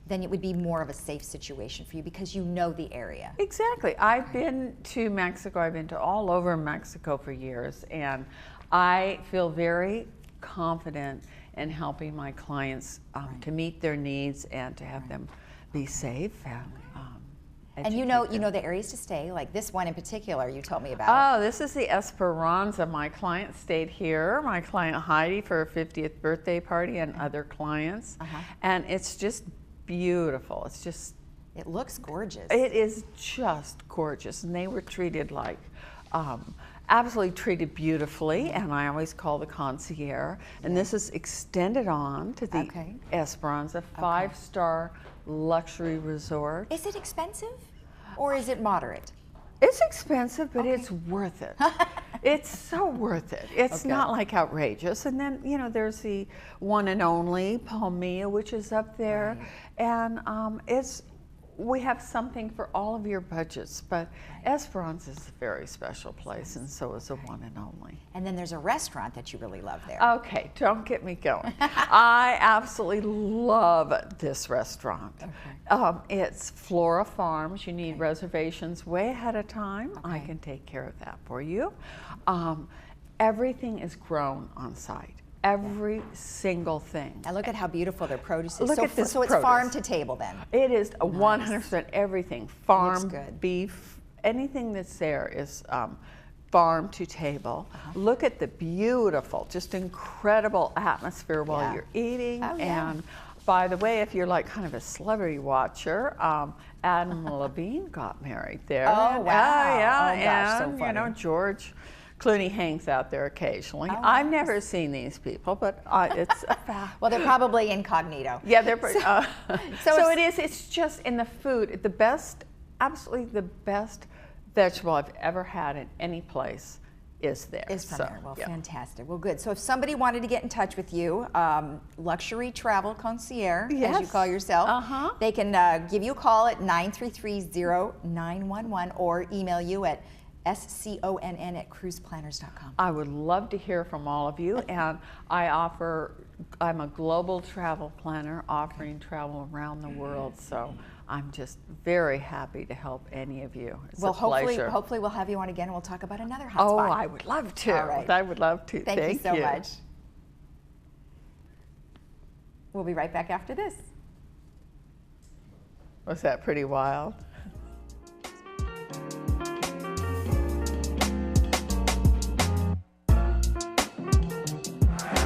S16: then it would be more of a safe situation for you because you know the area.
S22: Exactly. I've been to Mexico. I've been to all over Mexico for years, and I feel very confident in helping my clients to meet their needs and to have them be safe
S16: and you know the areas to stay, like this one in particular you told me about.
S22: Oh, this is the Esperanza. My client stayed here. My client Heidi for her 50th birthday party and other clients. And it's just beautiful. It's just...
S16: It looks gorgeous.
S22: It is just gorgeous. And they were treated like... absolutely treated beautifully, and I always call the concierge. And this is extended on to the Esperanza 5-star luxury resort.
S16: Is it expensive or is it moderate?
S22: It's expensive, but it's worth it. It's so worth it. It's not like outrageous. And then, you know, there's the one and only Palmilla, which is up there. And we have something for all of your budgets, but Esperanza is a very special place, and so is a one and only.
S16: And then there's a restaurant that you really love there.
S22: Okay, don't get me going. I absolutely love this restaurant. It's Flora Farms. You need reservations way ahead of time. I can take care of that for you. Everything is grown on site. Every single thing.
S16: And look at how beautiful their produce is.
S22: Look at this
S16: So it's farm to table then?
S22: It is 100% everything. Farm, beef, anything that's there is farm to table. Look at the beautiful, just incredible atmosphere while you're eating. And by the way, if you're like kind of a celebrity watcher, Adam Levine got married there.
S16: Oh, wow.
S22: Yeah,
S16: oh, gosh,
S22: and
S16: so funny.
S22: you know, George Clooney hangs out there occasionally. I've never seen these people, but it's a fact.
S16: Well, they're probably incognito.
S22: Yeah, they're
S16: so
S22: it is. It's just in the food. The best, absolutely the best vegetable I've ever had in any place is there.
S16: Is from there. Well, fantastic. Well, good. So if somebody wanted to get in touch with you, luxury travel concierge, as you call yourself, they can give you a call at 933-0911 or email you at SCONN@cruiseplanners.com.
S22: I would love to hear from all of you, and I'm a global travel planner offering travel around the world, so I'm just very happy to help any of you. It's a pleasure.
S16: Hopefully we'll have you on again and we'll talk about another hot spot.
S22: Oh, I would love to.
S16: All right.
S22: I would love to.
S16: Thank you so much. We'll be right back after this.
S22: Was that pretty wild?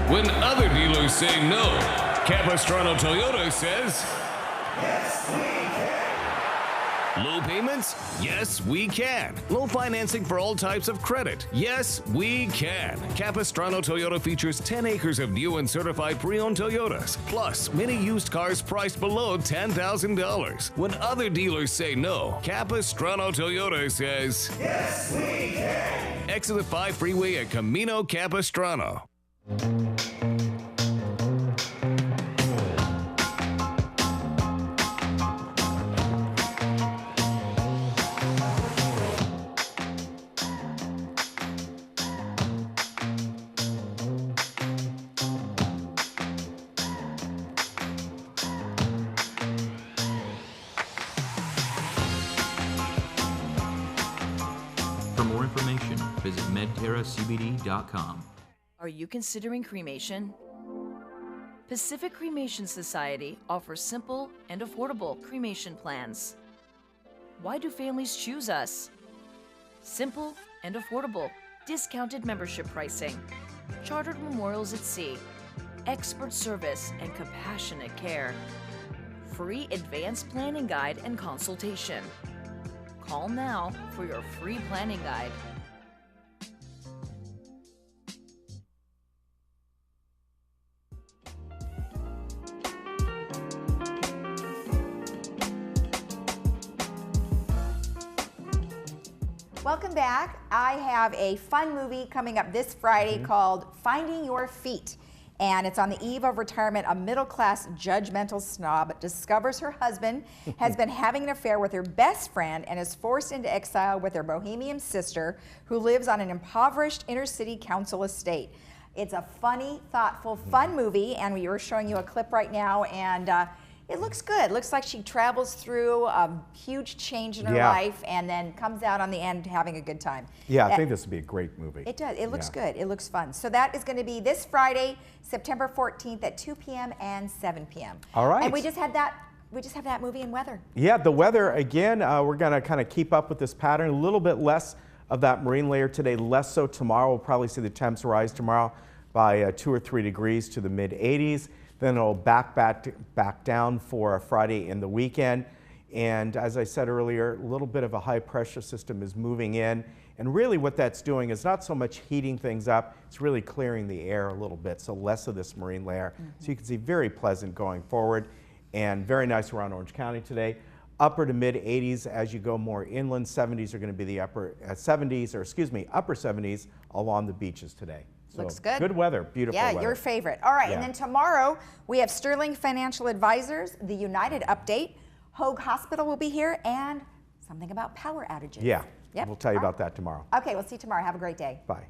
S3: When other dealers say no, Capistrano Toyota says, yes, we can. Low payments? Yes, we can. Low financing for all types of credit? Yes, we can. Capistrano Toyota features 10 acres of new and certified pre-owned Toyotas, plus many used cars priced below $10,000. When other dealers say no, Capistrano Toyota says, yes, we can. Exit the 5 freeway at Camino Capistrano.
S4: For more information, visit medterracbd.com.
S23: Are you considering cremation? Pacific Cremation Society offers simple and affordable cremation plans. Why do families choose us? Simple and affordable, discounted membership pricing, chartered memorials at sea, expert service and compassionate care, free advanced planning guide and consultation. Call now for your free planning guide.
S16: Welcome back. I have a fun movie coming up this Friday called Finding Your Feet. And it's on the eve of retirement. A middle-class judgmental snob discovers her husband has been having an affair with her best friend and is forced into exile with her bohemian sister, who lives on an impoverished inner-city council estate. It's a funny, thoughtful, fun movie, and we were showing you a clip right now, and it looks good. It looks like she travels through a huge change in her life and then comes out on the end having a good time.
S1: Yeah, I think this would be a great movie.
S16: It does. It looks good. It looks fun. So that is going to be this Friday, September 14th at 2 p.m. and 7 p.m.
S1: All right.
S16: And we just had that movie and weather.
S1: Yeah, the weather, again, we're going to kind of keep up with this pattern. A little bit less of that marine layer today, less so tomorrow. We'll probably see the temps rise tomorrow by 2 or 3 degrees to the mid-80s. Then it'll back down for Friday and the weekend. And as I said earlier, a little bit of a high pressure system is moving in. And really what that's doing is not so much heating things up, it's really clearing the air a little bit, so less of this marine layer. So you can see very pleasant going forward and very nice around Orange County today. Upper to mid 80s as you go more inland. 70s are going to be the upper 70s along the beaches today. So
S16: looks good.
S1: Good weather, beautiful weather.
S16: Yeah, your favorite. All right, and then tomorrow we have Sterling Financial Advisors, the United Update. Hoag Hospital will be here, and something about power outages.
S1: Yeah,
S16: yep.
S1: We'll tell you about that tomorrow.
S16: Okay, we'll see you tomorrow. Have a great day.
S1: Bye.